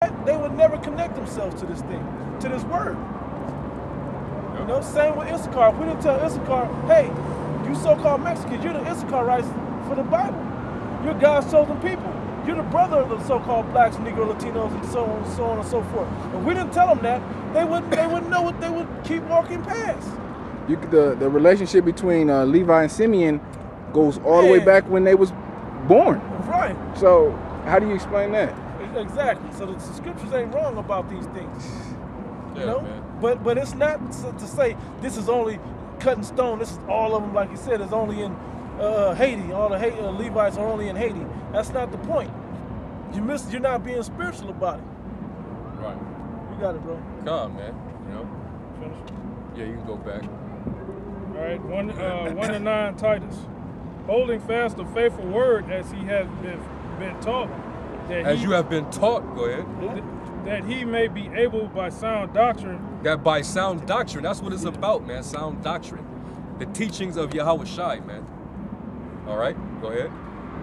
they would never connect themselves to this thing, to this word. You know, same with Issachar. If we didn't tell Issachar, hey, you so-called Mexicans, you're the Issacharites for the Bible. You're God's chosen people. You're the brother of the so-called blacks, Negro, Latinos, and so on and so forth. If we didn't tell them that, they wouldn't know what they would keep walking past. The relationship between Levi and Simeon goes all the way back when they was born. Right. So how do you explain that? Exactly. So the scriptures ain't wrong about these things. Yeah, You know? man. But it's not to say this is only cut in stone. This is all of them, like you said, is only in Haiti. All the Levites are only in Haiti. That's not the point. You're not being spiritual about it. Right. You got it, bro. Calm, man. You know? Finish. Yeah, you can go back. All right, 1-9 Titus. Holding fast the faithful word as he has been taught. As you have been taught, go ahead. That he may be able by sound doctrine. That by sound doctrine, that's what it's about, man. Sound doctrine. The teachings of Yahweh Shai, man. All right, go ahead.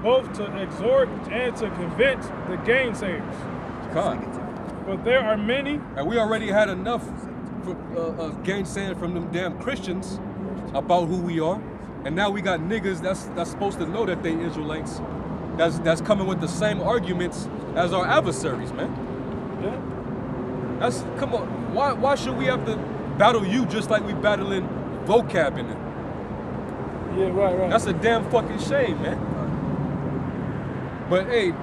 Both to exhort and to convince the gainsayers. Con. But there are many. And we already had enough gainsaying from them damn Christians about who we are. And now we got niggas that's supposed to know that they Israelites. That's coming with the same arguments as our adversaries, man. Yeah. Come on. Why should we have to battle you just like we battling vocab in it? Yeah, right. That's a damn fucking shame, man. But hey,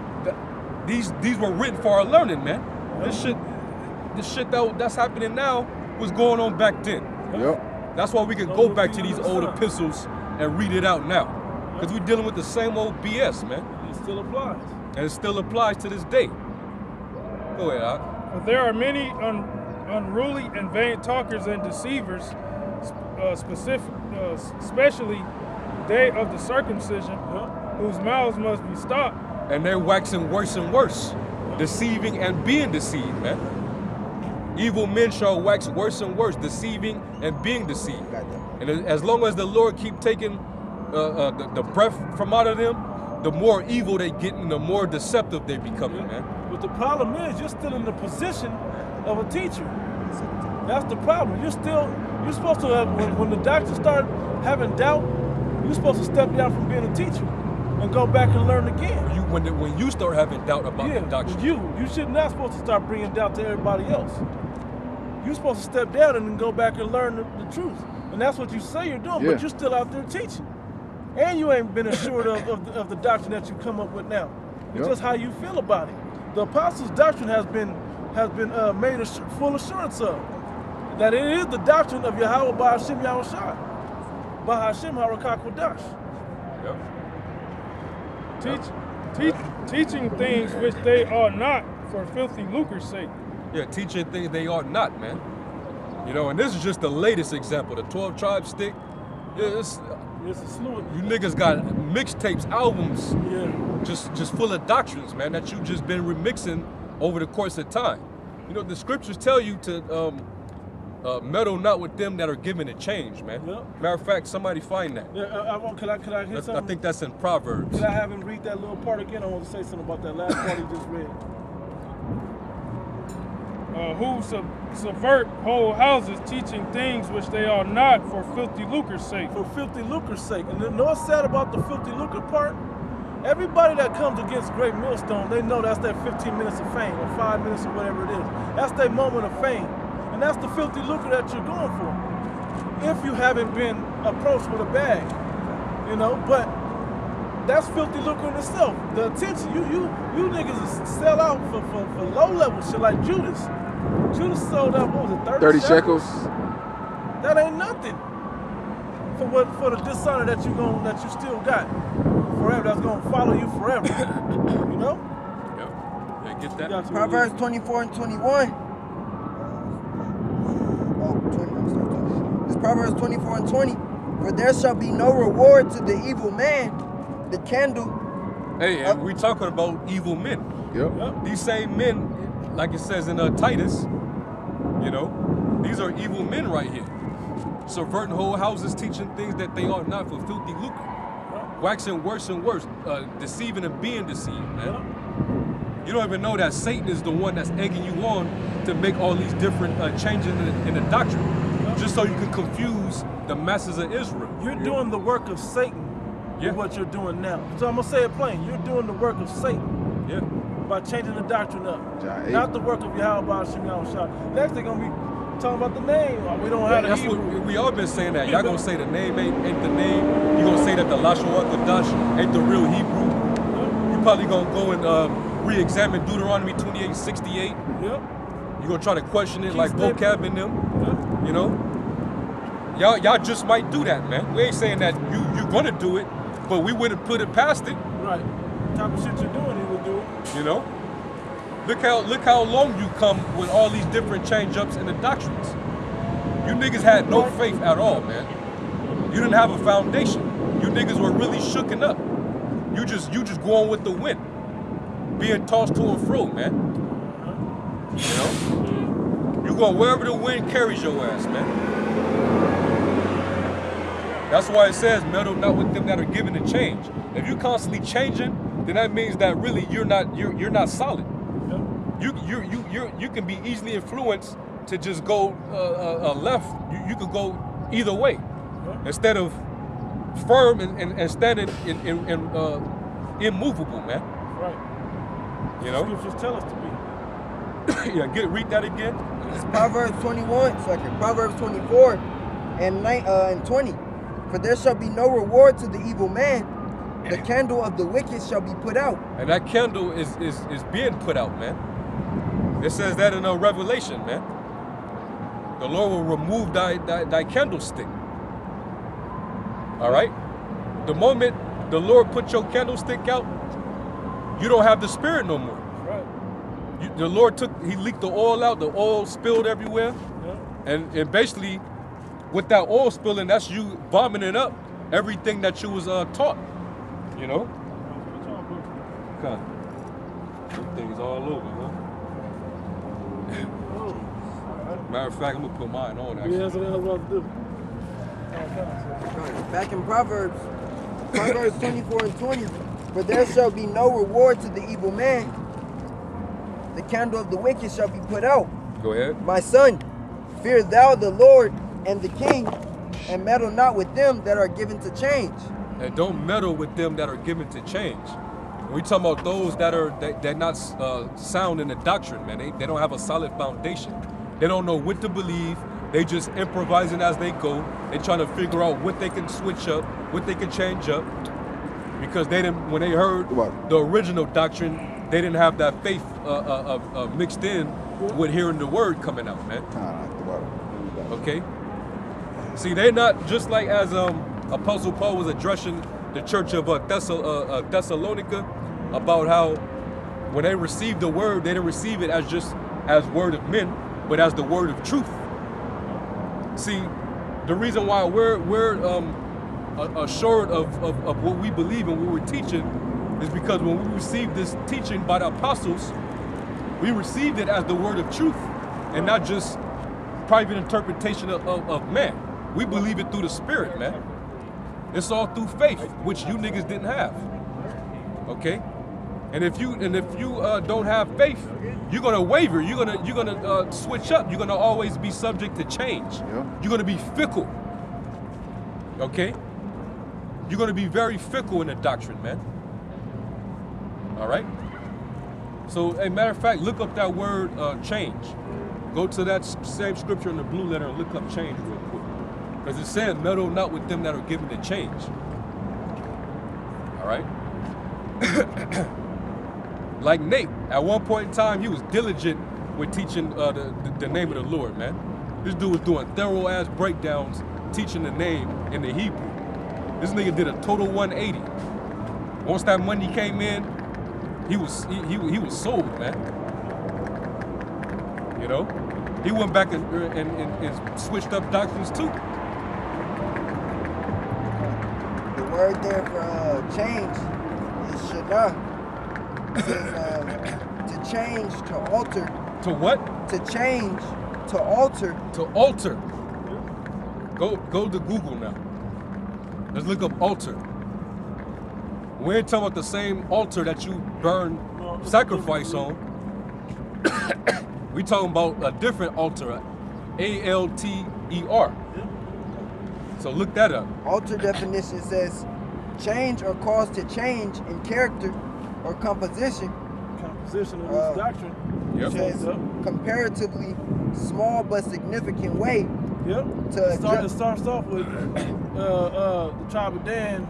these were written for our learning, man. This shit that's happening now was going on back then. Yep. That's why we can go back to these old epistles and read it out now. Because we're dealing with the same old BS, man. It still applies. And it still applies to this day. Go ahead, Al. But there are many unruly and vain talkers and deceivers, especially they of the circumcision, whose mouths must be stopped. And they're waxing worse and worse, deceiving and being deceived, man. Evil men shall wax worse and worse, deceiving and being deceived. And as long as the Lord keep taking the breath from out of them, the more evil they get and the more deceptive they becoming, man. But the problem is you're still in the position of a teacher. That's the problem. You're supposed to have, when the doctors start having doubt, you're supposed to step down from being a teacher and go back and learn again. When you start having doubt about the doctrine. You should not supposed to start bringing doubt to everybody else. You're supposed to step down and then go back and learn the truth. And that's what you say you're doing, but you're still out there teaching. And you ain't been assured of the doctrine that you come up with now. It's just how you feel about it. The apostles' doctrine has been made a full assurance of. That it is the doctrine of Yahweh by Hashem Yahweh Shai. By Hashem Harakak Wadash. Teaching things which they ought not for filthy lucre's sake. Yeah, teaching things they ought not, man. You know, and this is just the latest example. The 12 tribe stick. Yeah, it's a slew of you niggas got mixtapes, albums, yeah, just full of doctrines, man, that you just been remixing over the course of time. You know, the scriptures tell you to meddle not with them that are given a change, man. Yep. Matter of fact, somebody find that. Yeah, could I hit something? I think that's in Proverbs. Could I have him read that little part again? I want to say something about that last part he just read. Who subvert whole houses, teaching things which they are not for filthy lucre's sake. For filthy lucre's sake. And you know what's sad about the filthy lucre part? Everybody that comes against Great Millstone, they know that's their 15 minutes of fame, or 5 minutes, or whatever it is. That's their moment of fame. And that's the filthy lucre that you're going for. If you haven't been approached with a bag, you know, but that's filthy lucre in itself. The attention, you niggas sell out for low level shit like Judas. Judas sold out, what was it, 30 shekels? That ain't nothing for the dishonor that you still got forever. That's gonna follow you forever. You know? Yeah, get that. Proverbs 24 and 21. It's Proverbs 24 and 20. For there shall be no reward to the evil man that can do. Hey, and we talking about evil men. Yep. These same men, like it says in Titus, you know, these are evil men right here. Subverting whole houses, teaching things that they ought not for filthy lucre. Waxing worse and worse, deceiving and being deceived, man. You don't even know that Satan is the one that's egging you on to make all these different changes in the doctrine, just so you can confuse the masses of Israel. You're doing the work of Satan with what you're doing now. So I'm going to say it plain. You're doing the work of Satan by changing the doctrine up. Not the work of Yahweh Shem Shah. Next they're going to be talking about the name. We don't have That's what we all been saying that. Y'all going to say the name ain't the name. You're going to say that the Lashon HaKodesh ain't the real Hebrew. You're probably going to go and re-examine Deuteronomy 28:68. Yep. You're going to try to question it like vocab in them. Yep. You know? Y'all just might do that, man. We ain't saying that you're going to do it, but we wouldn't put it past it. Right. The type of shit you're doing, he would do it. You know? Look how long you come with all these different change-ups in the doctrines. You niggas had no faith at all, man. You didn't have a foundation. You niggas were really shooken up. You just going with the wind. Being tossed to and fro, man. You know? You go wherever the wind carries your ass, man. That's why it says, meddle not with them that are given to change. If you're constantly changing, then that means that really you're not solid. You can be easily influenced to just go left. You could go either way instead of firm and standing immovable, man. Right. You know. Scriptures tell us to be. Yeah, read that again. It's Proverbs 24 and 20. For there shall be no reward to the evil man. The candle of the wicked shall be put out. And that candle is being put out, man. It says that in Revelation, man. The Lord will remove thy candlestick. All right? The moment the Lord put your candlestick out, you don't have the spirit no more. Right. The Lord he leaked the oil out, the oil spilled everywhere. Yeah. And basically, with that oil spilling, that's you vomiting up everything that you was taught. You know? God. Them things all over, huh? Matter of fact, I'm gonna put mine on actually. Yeah, that's what I was about to do. Back in Proverbs 24 and 20. For there shall be no reward to the evil man. The candle of the wicked shall be put out. Go ahead. My son, fear thou the Lord and the king, and meddle not with them that are given to change. And don't meddle with them that are given to change. We talking about those they're not sound in the doctrine, man. They don't have a solid foundation. They don't know what to believe. They just improvising as they go. They trying to figure out what they can switch up, what they can change up. Because when they heard the original doctrine, they didn't have that faith mixed in with hearing the word coming out, man. Okay? See, they're not just like as Apostle Paul was addressing the church of Thessalonica about how when they received the word, they didn't receive it as just as word of men, but as the word of truth. See, the reason why we're assured of what we believe and what we're teaching is because when we received this teaching by the apostles, we received it as the word of truth and not just private interpretation of man. We believe it through the spirit, man. It's all through faith, which you niggas didn't have. Okay? And if you don't have faith, you're gonna waver. You're gonna switch up. You're gonna always be subject to change. Yeah. You're gonna be fickle. Okay? You're gonna be very fickle in the doctrine, man. All right? So, a matter of fact, look up that word change. Go to that same scripture in the blue letter and look up change real quick. Because it said, meddle not with them that are given to change. All right? Like Nate, at one point in time, he was diligent with teaching the name of the Lord, man. This dude was doing thorough ass breakdowns, teaching the name in the Hebrew. This nigga did a total 180. Once that money came in, he was sold, man. You know, he went back and switched up doctrines too. The word there for change is shana. It says to change, to alter. To what? To change, to alter. To alter. Go to Google now. Let's look up altar. We ain't talking about the same altar that you burn sacrifice on. We talking about a different altar, A-L-T-E-R. So look that up. Altar definition says change or cause to change in character or composition. Composition of this doctrine. Yep. Says comparatively small but significant way. Yep. To It starts off with the tribe of Dan,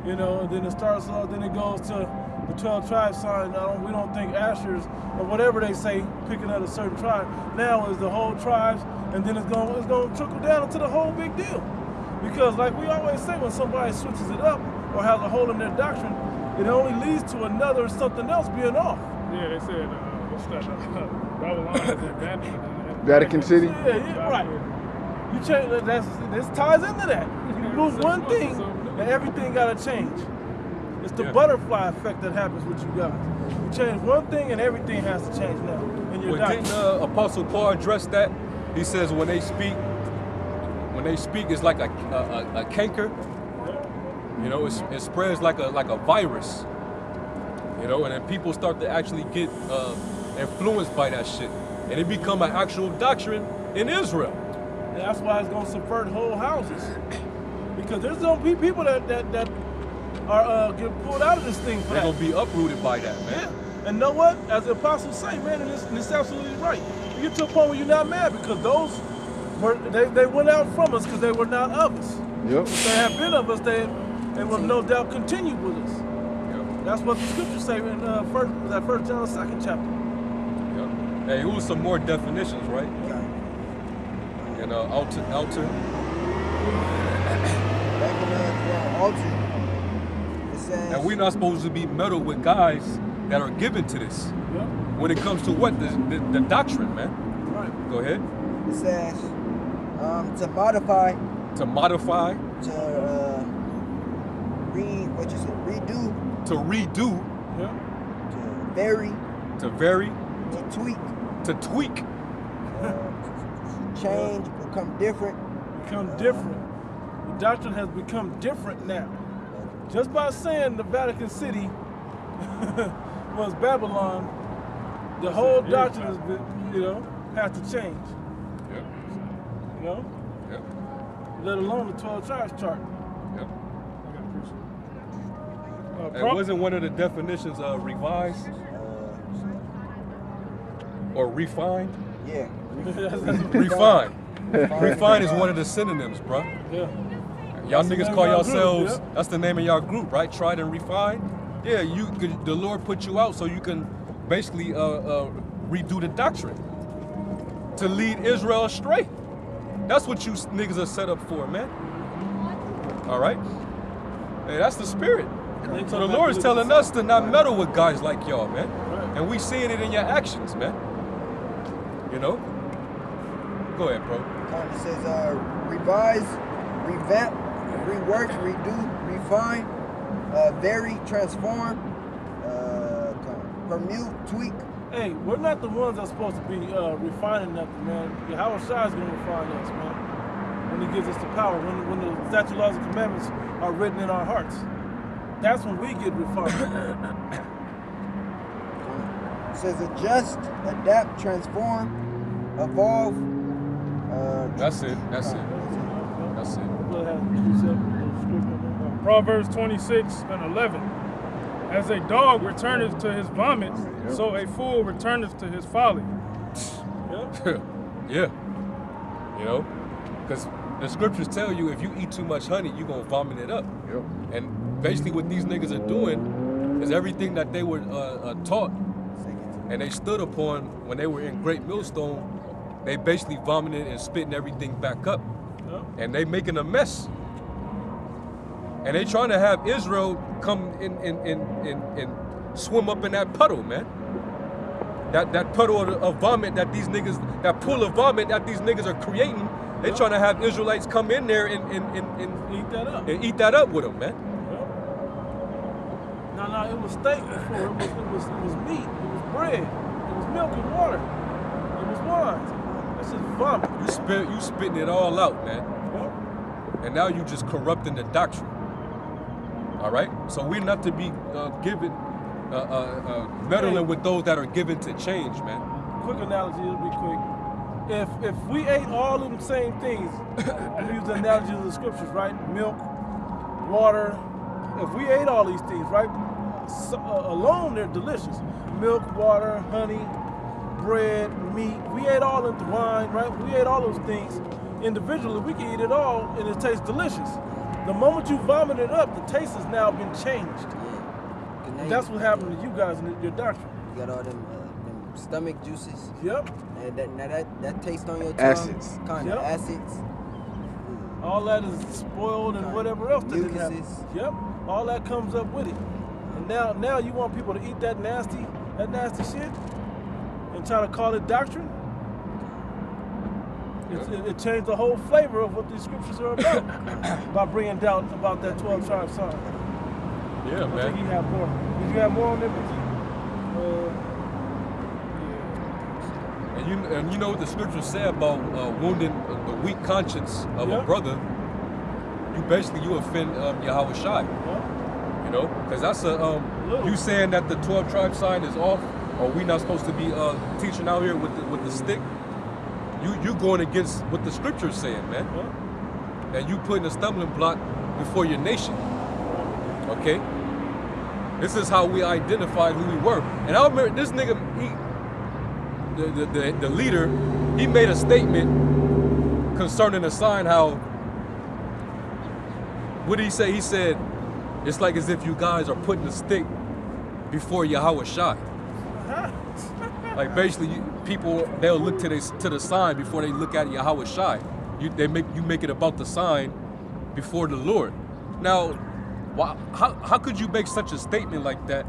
you know, and then it starts off, then it goes to the 12 tribe sign. We don't think Asher's or whatever they say, picking at a certain tribe. Now is the whole tribes, and then it's going to trickle down into the whole big deal. Because like we always say, when somebody switches it up or has a hole in their doctrine, it only leads to another something else being off. Yeah, they said, what's that? Babylon is abandoned. Vatican City. Yeah, right. You change this ties into that. You lose one thing, and everything gotta change. It's the butterfly effect that happens with you guys. You change one thing, and everything has to change now. In your Didn't Apostle Paul address that? He says when they speak, it's like a canker. You know, it spreads like a virus. You know, and then people start to actually get influenced by that shit, and it become an actual doctrine in Israel. And that's why it's gonna subvert whole houses. Because there's gonna be people that are get pulled out of this thing for They're that. gonna be uprooted by that, man. Yeah. And know what? As the apostles say, man, and it's absolutely right. You get to a point where you're not mad because those they went out from us because they were not of us. Yep. If they had been of us, they would no doubt continued with us. Yep. That's what the scriptures say in First John 2nd chapter. Yep. Hey, who's some more definitions, right? And altar. back in the altar, it says. And we're not supposed to be meddled with guys that are given to this. Yep. When it comes to what? The doctrine, man. Right. Go ahead. It says to modify, To modify, to redo, to redo, Yep. to vary, to vary, to tweak, to tweak. change, become different. Become different. The doctrine has become different now. Just by saying the Vatican City was Babylon, the whole doctrine has been, has to change. Yep. You know? Yep. Let alone the 12 tribes chart. Yep. Uh, And wasn't one of the definitions revised or refined? Yeah. Refined. Refined is one of the synonyms, bro. Yeah. Y'all That's the niggas name call of our group, yourselves, yeah. that's the name of y'all group, right? Tried and refined. Yeah, the Lord put you out so you can basically redo the doctrine to lead Israel astray. That's what you niggas are set up for, man. All right? Hey, that's the spirit. So the Lord is telling us to not meddle with guys like y'all, man. Right. And we seeing it in your actions, man. You know? Go ahead, bro. It says revise, revamp, rework, redo, refine, vary, transform, permute, tweak. Hey, we're not the ones that's supposed to be refining nothing, man. Yahweh Shai is going to refine us, man. When he gives us the power, when the statute, laws, and commandments are written in our hearts. That's when we get refined. It says adjust, adapt, transform, evolve. That's it. That's it. That's it. We'll have precept. Proverbs 26:11. As a dog returneth to his vomit, so a fool returneth to his folly. Yeah. You know? Because the scriptures tell you if you eat too much honey, you're going to vomit it up. Yep. And basically what these niggas are doing is everything that they were taught and they stood upon when they were in Great Millstone, they basically vomited and spitting everything back up. And they making a mess. And they trying to have Israel come in swim up in that puddle, man. That puddle of vomit that these niggas, that pool of vomit that these niggas are creating, they trying to have Israelites come in there and Eat that up. and eat that up with them, man. No, it was steak before. It was meat. It was bread. It was milk and water. It was wine. This is vomit. You spitting it all out, man. Yep. And now you just corrupting the doctrine. All right? So we're not to be given meddling with those that are given to change, man. Quick analogy, it'll be quick. If we ate all them same things, we use the analogy of the scriptures, right? Milk, water. If we ate all these things, right? Alone, they're delicious. Milk, water, honey, bread, meat. We ate all of the wine, right? We ate all those things individually. We can eat it all, and it tastes delicious. The moment you vomit it up, the taste has now been changed. Yeah. That's what happened to you guys in your doctrine. You got all them stomach juices. Yep. And that taste on your tongue. Acids. Kind of Yep. acids. All that is spoiled and whatever else that didn't happen. Mucuses. Yep. All that comes up with it. And now you want people to eat that nasty shit and try to call it doctrine? It changed the whole flavor of what these scriptures are about by bringing doubt about that 12 tribe sign. Yeah, I think man. you have more. Did you have more on there, BG? And you know what the scriptures say about wounding the weak conscience of a Yeah. brother? You offend Yahweh Shai. Yeah. You know, because that's you saying that the 12 tribe sign is off, or we not supposed to be teaching out here with the stick. You going against what the scriptures saying, man. Yeah. And you putting a stumbling block before your nation. Okay? This is how we identified who we were. And I remember this nigga, the leader, he made a statement concerning the sign. How, what did he say? He said, it's like as if you guys are putting a stick before Yahweh Shai. Like basically, people, they'll look to the sign before they look at Yahweh Shai. You make it about the sign before the Lord. Now, how could you make such a statement like that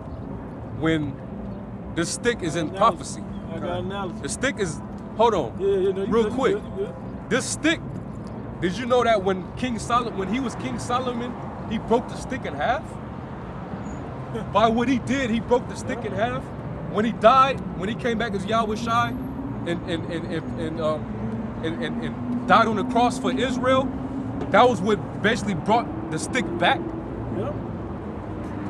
when the stick is in prophecy? I got an analogy. The stick is, hold on, No, real quick. You good. This stick, did you know that when he was King Solomon, he broke the stick in half? By what he did, he broke the stick in half. When he died, when he came back as Yahweh Shai and died on the cross for Israel, that was what basically brought the stick back. Yep.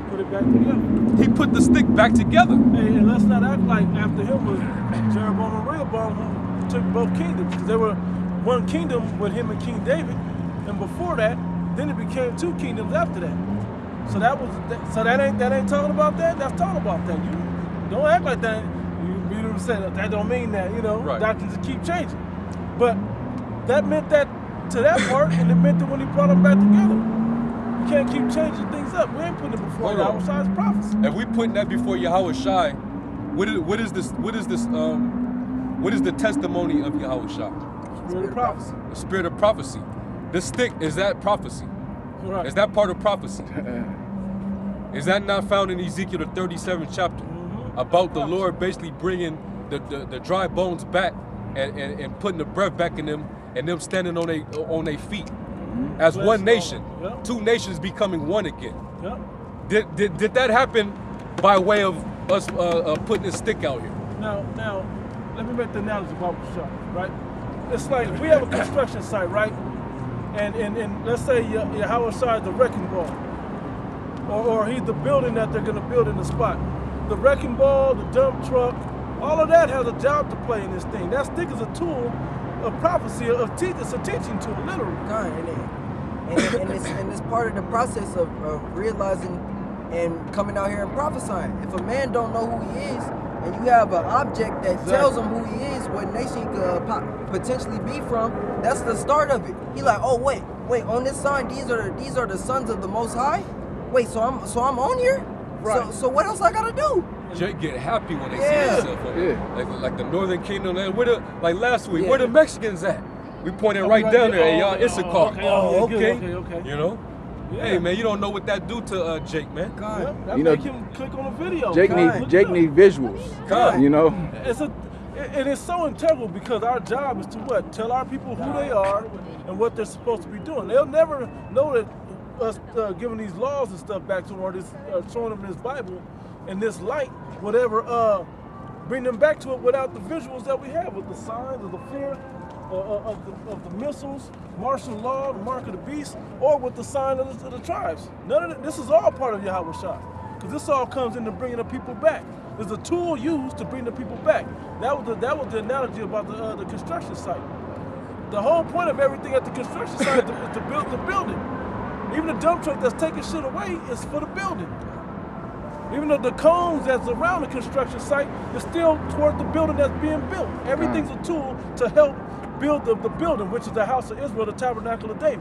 Put it back together. He put the stick back together. Hey, and let's not act like after him was Jeroboam and Rehoboam who took both kingdoms. Because there were one kingdom with him and King David, and before that, then it became two kingdoms after that. So that ain't talking about that. That's talking about that. You don't act like that. You don't say that don't mean that. You know, Right. doctrines keep changing. But that meant that to that part, and it meant that when he brought them back together, you can't keep changing things up. We ain't putting it before Hold on. Yahweh Shai's prophecy. If we putting that before Yahweh Shai, what is the testimony of Yahweh Shai? Spirit of prophecy. The spirit of prophecy. The stick, is that prophecy? Right. Is that part of prophecy? Is that not found in Ezekiel the 37th chapter? About the Lord basically bringing the dry bones back and putting the breath back in them and them standing on their feet as Bless one the nation. Lord. Yep. Two nations becoming one again. Yep. Did that happen by way of us putting this stick out here? Now, let me make the analogy about Shah, right? It's like we have a construction site, right? And let's say Yahweh Shai is the wrecking ball, or he's the building that they're going to build in the spot. The wrecking ball, the dump truck, all of that has a job to play in this thing. That stick is a tool of prophecy, it's a teaching tool, literally. And it's part of the process of realizing and coming out here and prophesying. If a man don't know who he is, and you have an object that tells him who he is, what nation he could potentially be from, that's the start of it. He like, oh wait, on this sign, these are the sons of the Most High. Wait, so I'm on here? Right. So what else I gotta do? Jake get happy when they see Yeah. themselves like the Northern Kingdom. Like last week, Yeah. where the Mexicans at? We pointed right down there. Hey, y'all, Issachar. Okay. You know? Yeah. Hey man, you don't know what that do to Jake, man. God. Yep, that You know, make him click on a video. Jake God, need look Jake it up. need visuals. God. You know. It's so integral because our job is to what? Tell our people who they are and what they're supposed to be doing. They'll never know that us giving these laws and stuff back to them, or this showing them this Bible and this light, whatever, bring them back to it without the visuals that we have with the signs of the fear of the missiles, martial law, the mark of the beast, or with the sign of the tribes. None of this is all part of Yahweh Shai. Because this all comes into bringing the people back. It's a tool used to bring the people back. That was the analogy about the construction site. The whole point of everything at the construction site is to build the building. Even the dump truck that's taking shit away is for the building. Even though the cones that's around the construction site is still toward the building that's being built. Everything's a tool to help build the building, which is the house of Israel, the tabernacle of David,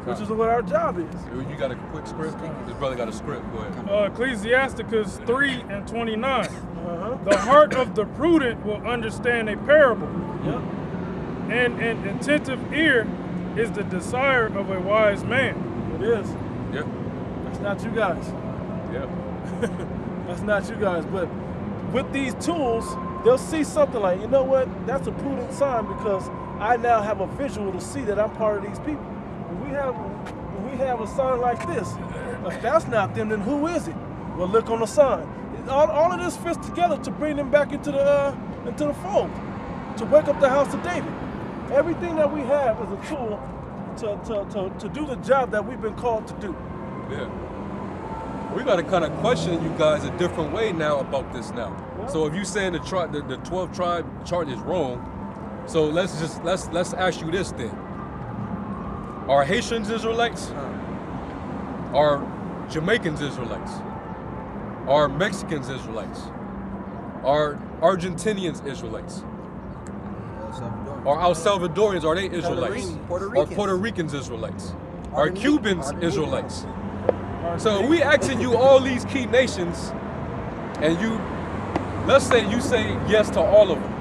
which is what our job is. You got a quick script? This brother got a script. Go ahead. Ecclesiasticus 3:29. The heart of the prudent will understand a parable, and an attentive ear is the desire of a wise man. It is. Yep. That's not you guys. Yep. That's not you guys. But with these tools, they'll see something like, you know what? That's a prudent sign because I now have a visual to see that I'm part of these people. When we have a sign like this, if that's not them, then who is it? Well, look on the sign. All of this fits together to bring them back into the fold, to wake up the house of David. Everything that we have is a tool to do the job that we've been called to do. Yeah. We got to kind of question you guys a different way now about this now. Yeah. So if you saying the 12 tribe chart is wrong, so let's ask you this then. Are Haitians Israelites? Are Jamaicans Israelites? Are Mexicans Israelites? Are Argentinians Israelites? Are El Salvadorians, are they Israelites? Are Puerto Ricans Israelites? Are Cubans Israelites? So we asking you all these key nations, and let's say you say yes to all of them.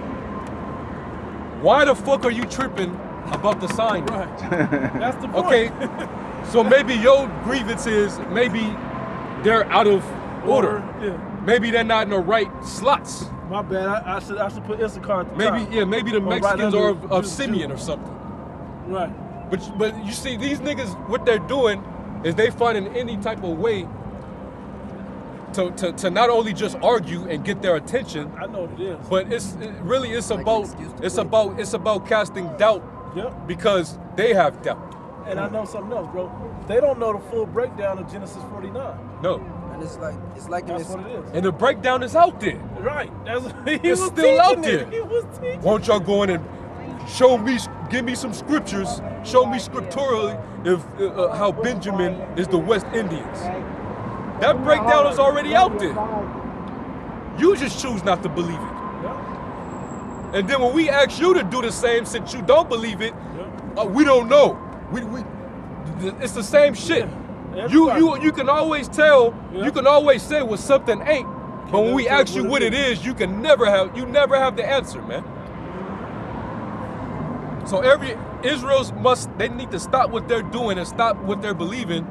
Why the fuck are you tripping about the sign? Right. That's the point. Okay, so maybe your grievance is maybe they're out of order. Yeah. Maybe they're not in the right slots. My bad. I should put Issachar at the top. Maybe the Or right Mexicans under are of Jews. Simeon or something. Right. But you see, these niggas, what they're doing is they finding any type of way to not only just argue and get their attention, I know what it is. but it's Like about casting doubt Yep. because they have doubt. And I know something else, bro. They don't know the full breakdown of Genesis 49. No, And it's like in That's this, what it is. and the breakdown is out there. Right. That's he It's was still out teaching it. there. He was teaching. Won't y'all go in and give me some scriptures, show me scripturally if how Benjamin is the West Indians. That breakdown is already out there. You just choose not to believe it. Yeah. And then when we ask you to do the same, since you don't believe it, Yeah. we don't know. It's the same shit. Yeah. You can always tell. Yeah. You can always say what something ain't. But when we never tell ask you what it is, you never have the answer, man. So they need to stop what they're doing and stop what they're believing,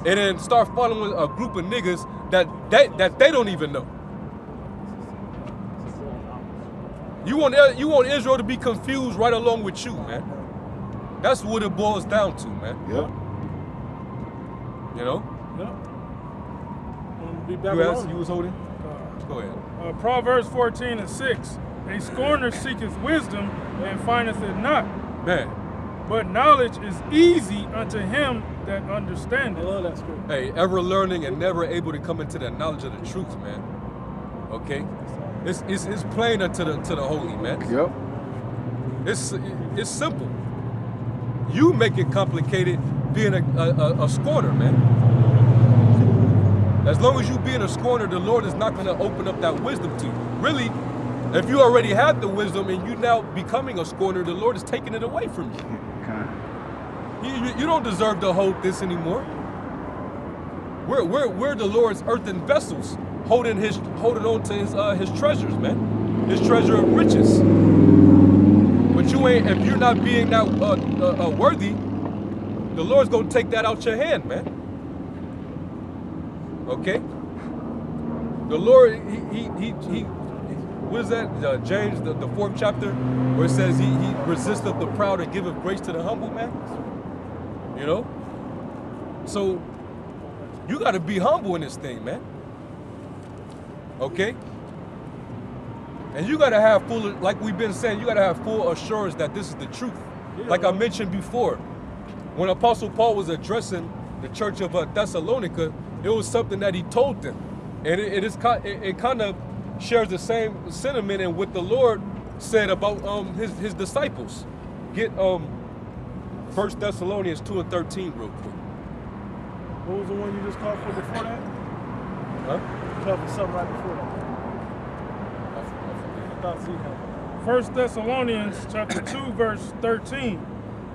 and then start following a group of niggas that they don't even know. You want Israel to be confused right along with you, man. That's what it boils down to, man. Yep. You know? Yeah. Be You was holding? Go ahead. Proverbs 14:6. A scorner seeketh wisdom and findeth it not, Man, but knowledge is easy unto him that I understandeth. love that script. hey, ever learning and never able to come into the knowledge of the truth, man. Okay? It's plain unto the holy, man. Yep. It's simple. You make it complicated being a scorner, man. As long as you being a scorner, the Lord is not going to open up that wisdom to you. Really, if you already had the wisdom and you now becoming a scorner, the Lord is taking it away from you. You don't deserve to hold this anymore. We're the Lord's earthen vessels, holding on to his treasures, man. His treasure of riches. But if you're not being that worthy, the Lord's gonna take that out your hand, man. Okay? The Lord, he what is that? James, the 4th chapter, where it says he resisteth the proud and giveth grace to the humble, man. You know? So, you gotta be humble in this thing, man. Okay? And you gotta have full, like we've been saying, you gotta have full assurance that this is the truth. Like I mentioned before, when Apostle Paul was addressing the church of Thessalonica, it was something that he told them. And it kind of shares the same sentiment in what the Lord said about his disciples. Get 1 Thessalonians 2:13 real quick. What was the one you just called for before that? Huh? You called for something right before that. I thought you had. 1 Thessalonians chapter 2, verse 13.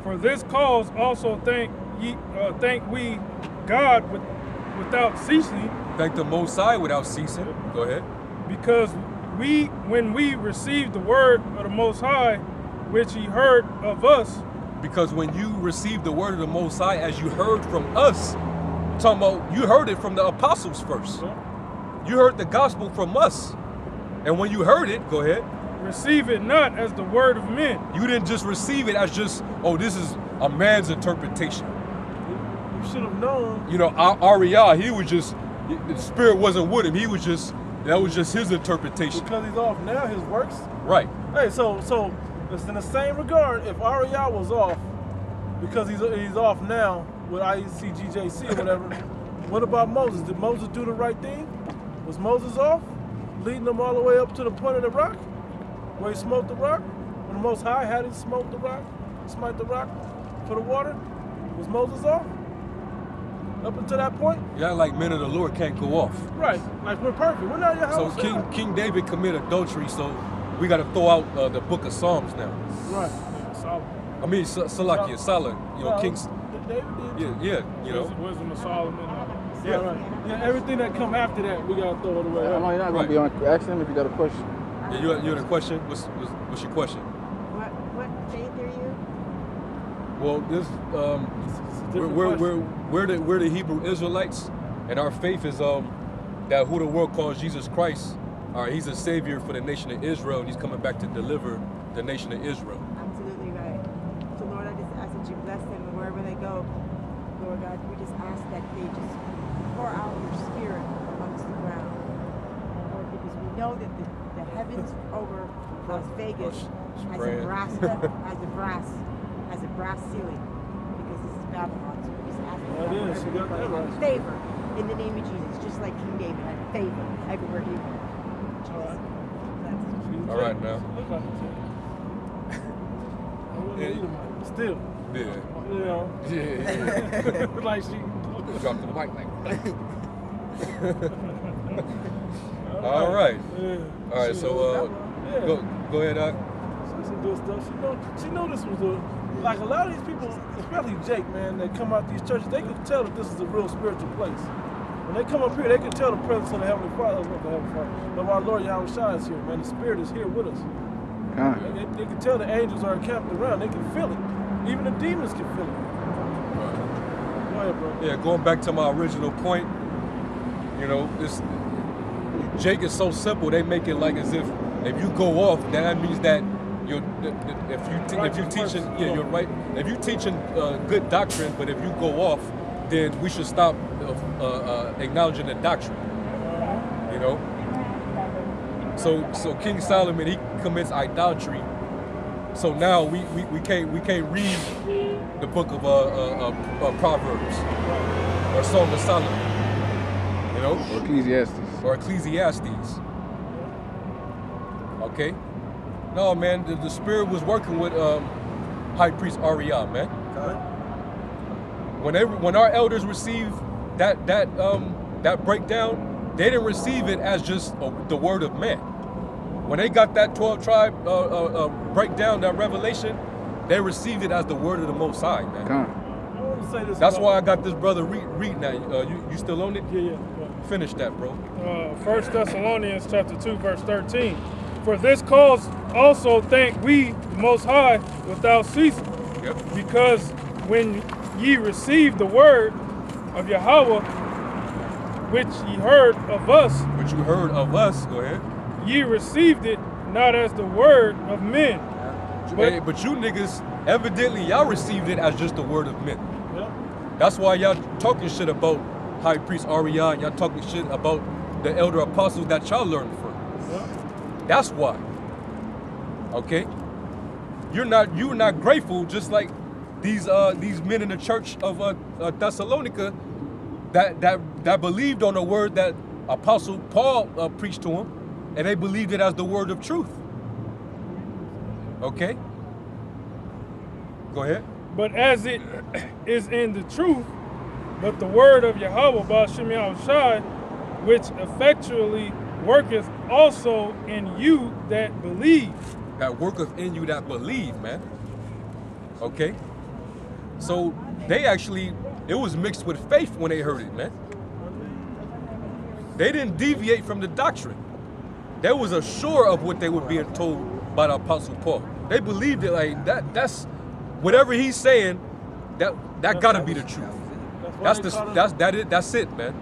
For this cause also thank we God without ceasing. Thank the Most High without ceasing. Go ahead. Because when we received the word of the Most High, which he heard of us. Because when you received the word of the Most High, as you heard from us, talking about you heard it from the apostles first. You heard the gospel from us. And when you heard it, go ahead. Receive it not as the word of men. You didn't just receive it as just, oh, this is a man's interpretation. You should have known. You know, Ariah, he was just, the spirit wasn't with him. He was just, that was just his interpretation. Because he's off now, his works. Right. Hey, so it's in the same regard, if Ariah was off, because he's off now with IEC, GJC or whatever, what about Moses? Did Moses do the right thing? Was Moses off? Leading them all the way up to the point of the rock? Where he smoked the rock? When the Most High had him smoke the rock, smite the rock for the water? Was Moses off? Up until that point? Yeah, like men of the Lord can't go off. Right, like we're perfect. We're not your So house. King David committed adultery, so we got to throw out the book of Psalms now. Right. Solomon. I mean, Salakia, Salah, you know, Well, King's, David did. yeah, you know. Wisdom of Solomon. Yeah. Right. Yeah, everything that come after that, we gotta throw it away. I know you're not gonna be on. Ask him if you got a question. Yeah, you had a question? What's your question? What faith are you? Well, this It's a different question. we're the Hebrew Israelites, and our faith is that who the world calls Jesus Christ. He's a savior for the nation of Israel, and he's coming back to deliver the nation of Israel. Absolutely right. So Lord, I just ask that you bless them wherever they go. Lord God, we just ask that they just pour out your spirit amongst the ground. Lord, because we know that the heavens over Las Vegas has a brass ceiling, because this is Babylon. So we just ask that That is, you got that everybody right. have favor in the name of Jesus, just like King David had favor everywhere he went. All right, now. Look like it. I wouldn't Yeah. eat him, still. Yeah. You know, Yeah. like she. Drop the mic like. All right. Yeah. All right. So Yeah. go ahead, Doc. Some good stuff. She know this was like a lot of these people, especially Jake, man, that come out these churches, they can tell that this is a real spiritual place. When they come up here, they can tell the presence of the Heavenly Father, of our Lord Yahweh Shai is here, man. The Spirit is here with us. They can tell the angels are encamped around. They can feel it. Even the demons can feel it. Go ahead, bro. Yeah, going back to my original point, you know, this Jake is so simple. They make it like as if you go off, then that means that you're if you teaching, yeah, you're right. If you teaching good doctrine, but if you go off, then we should stop acknowledging the doctrine. You know. So King Solomon, he commits idolatry. So now we can't read the book of Proverbs or Song of Solomon. You know, or Ecclesiastes. Okay. No, man, the Spirit was working with High Priest Ariah, man. When our elders received that breakdown, they didn't receive it as just the word of man. When they got that 12 tribe breakdown, that revelation, they received it as the word of the Most High, man. I want to say this. That's why I got this brother read now. You still on it? Yeah. Finish that, bro. 1 Thessalonians chapter 2, verse 13. For this cause also thank we the Most High without ceasing. Yep. Because when ye received the word of Yahweh, which ye heard of us, What you heard of us, go ahead. ye received it not as the word of men. But you niggas, evidently y'all received it as just the word of men. Yeah. That's why y'all talking shit about High Priest Ariah, and y'all talking shit about the elder apostles that y'all learned from. Yeah. That's why. Okay? You're not grateful, just like these men in the church of Thessalonica that believed on the word that Apostle Paul preached to them, and they believed it as the word of truth. Okay? Go ahead. But as it is in the truth, but the word of Yahweh Ba'ashem Yahushai, which effectually worketh also in you that believe. That worketh in you that believe, man. Okay? So they actually, it was mixed with faith when they heard it, man. They didn't deviate from the doctrine. They was assured of what they were being told by the Apostle Paul. They believed it like that's whatever he's saying, that gotta be the truth. That's it, man.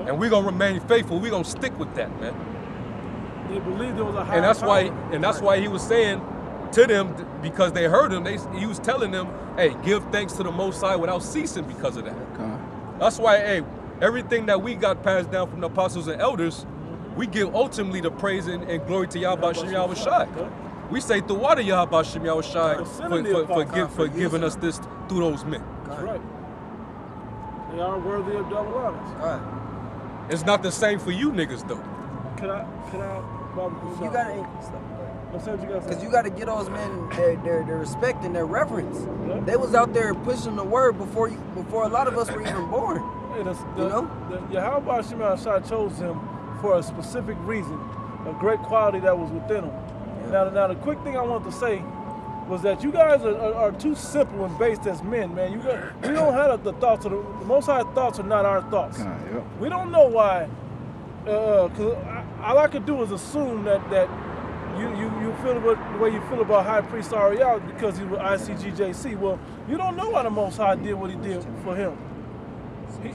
And we're gonna remain faithful. We're gonna stick with that, man. They believed there was a higher And that's why he was saying to them, because they heard him, he was telling them, hey, give thanks to the Most High without ceasing because of that. That's why, hey, everything that we got passed down from the apostles and elders, we give ultimately the praise and glory to Yahweh Shem Yahushai. We say the water Yahweh Shem Yahushai for giving us this through those men. That's right. They are worthy of double honors. All right. It's not the same for you niggas though. Can I, You gotta, because you gotta get those men their respect and their reverence. Yeah. They was out there pushing the word before a lot of us were even born. Hey, You know? Yahweh Shem Yahushai chose him for a specific reason, a great quality that was within him. Yeah. Now the quick thing I want to say was that you guys are too simple and based as men, man. We don't have the thoughts of the Most High thoughts are not our thoughts. Yep. We don't know why. Cause all I could do is assume that you feel the way you feel about High Priest Ariel because he was ICGJC. Well, you don't know why the Most High did what he did for him.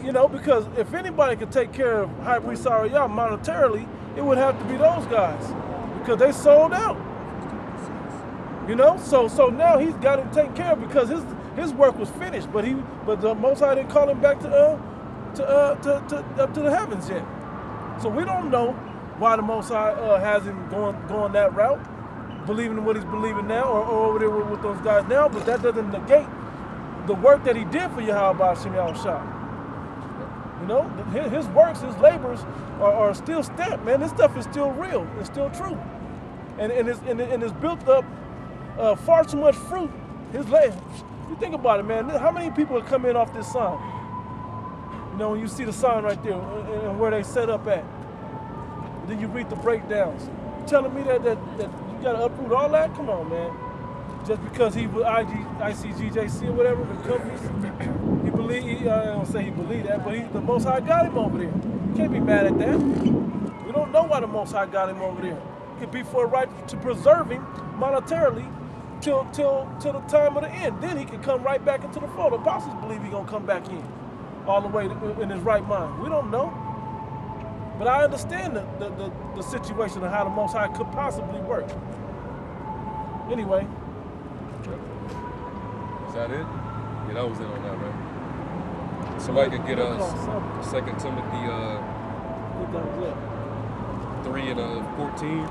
You know, because if anybody could take care of High Priest Ariel monetarily, it would have to be those guys because they sold out. You know, so now he's got him taken care of because his work was finished, but the Most High didn't call him back to up to the heavens yet. So we don't know why the Most High has him going that route, believing in what he's believing now, or over there with those guys now. But that doesn't negate the work that he did for Yahweh Shem Yahushai. You know, his works, his labors are still stamped, man. This stuff is still real. It's still true, and it's built up far too much fruit. His labor. You think about it, man. How many people have come in off this sign? You know, when you see the sign right there and where they set up at, then you read the breakdowns. You telling me that you got to uproot all that? Come on, man. Just because he was ICGJC or whatever, the companies, I don't say he believed that, but the Most High got him over there. You can't be mad at that. We don't know why the Most High got him over there. It could be for a right to preserve him monetarily till the time of the end. Then he can come right back into the fold. The apostles believe he's going to come back in. All the way in his right mind. We don't know. But I understand the situation of how the Most High could possibly work. Anyway. Is that it? Yeah, that was it on that, right? Somebody could get us 2 Timothy 3 and 14.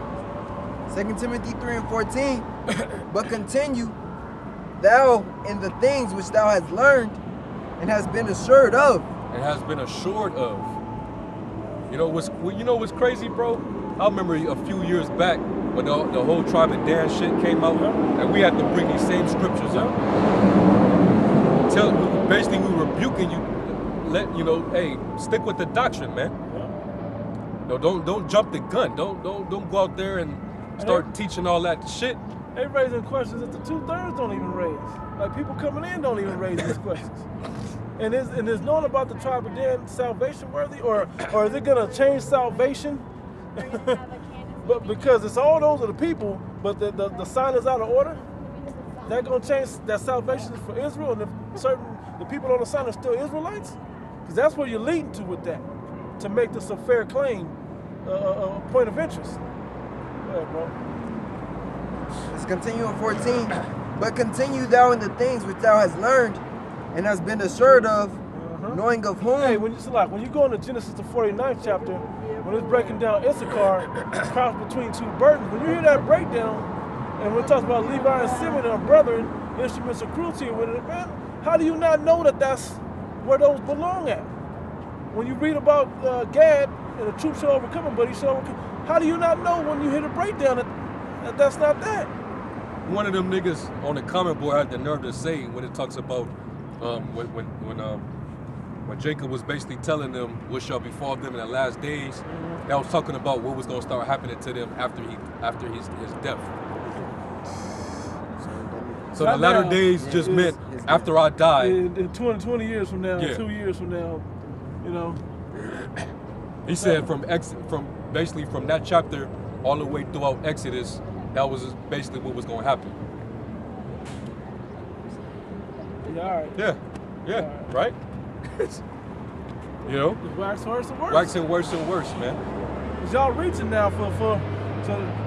2 Timothy 3 and 14. But continue thou in the things which thou hast learned and has been assured of. And has been assured of. You know what's crazy, bro? I remember a few years back when the whole Tribe of Dan shit came out, and we had to bring these same scriptures up. Basically, we were rebuking you, hey, stick with the doctrine, man. No, don't jump the gun. Don't go out there and start teaching all that shit. They raising questions that the 2/3 don't even raise. Like people coming in don't even raise these questions. And is knowing about the Tribe of Dan salvation worthy, or is it gonna change salvation? But because it's all those are the people, but the sign is out of order, that gonna change that salvation is for Israel, and if the people on the sign are still Israelites, because that's where you're leading to with that, to make this a fair claim, a point of interest. Go ahead, bro. Let's continue in 14. But continue thou in the things which thou hast learned and hast been assured of, knowing of whom. Hey, when you go into Genesis the 49th chapter, when it's breaking down Issachar, cross between two burdens, when you hear that breakdown, and when it talks about Levi and Simeon, our brethren, instruments of cruelty, man, how do you not know that that's where those belong at? When you read about Gad, and the truth shall overcome him, but he shall overcome. How do you not know when you hit a breakdown that that's not that? One of them niggas on the comment board had the nerve to say when it talks about when Jacob was basically telling them what shall befall them in the last days, that was talking about what was going to start happening to them after his death. So the latter days just meant after I die. In 20 years from now, Yeah. 2 years from now, you know. He said from basically from that chapter all the way throughout Exodus, that was basically what was going to happen. Yeah, all right. Yeah, right? You know? It's waxing worse and worse. Waxing worse and worse, man. Cause y'all reaching now so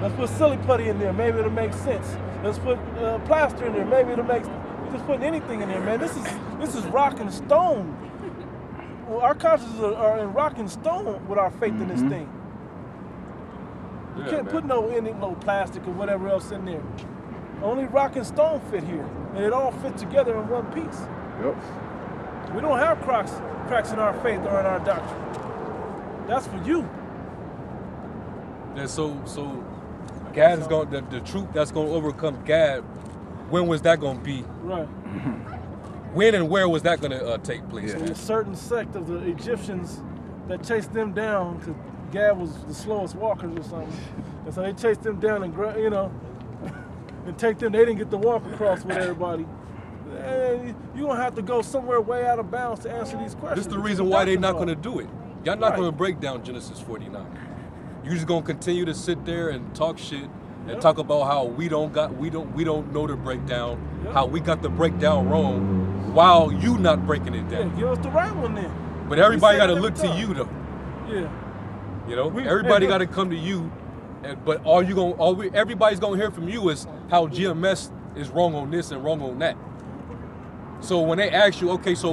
let's put silly putty in there, maybe it'll make sense. Let's put plaster in there, maybe it'll make sense. We're just putting anything in there, man. This is rock and stone. Well, our consciences are in rock and stone with our faith in this thing. You can't put no plastic or whatever else in there. Only rock and stone fit here, and it all fits together in one piece. Yep. We don't have cracks in our faith or in our doctrine. That's for you. And so Gad is going the truth that's going to overcome Gad. When was that going to be? Right. When and where was that going to take place? So a certain sect of the Egyptians that chased them down, because Gad was the slowest walkers or something, and so they chased them down and and take them. They didn't get to walk across with everybody. And you're gonna have to go somewhere way out of bounds to answer these questions. This is the reason why they're not going to to do it. Y'all not going to break down Genesis 49. You're just going to continue to sit there and talk shit and talk about how we don't know the breakdown, how we got the breakdown wrong, while you not breaking it down. Yeah, give us the right one then. But everybody got to every look to time. you though. Yeah. You know, everybody got to come to you. But everybody's gonna hear from you is how GMS is wrong on this and wrong on that. So when they ask you, okay, so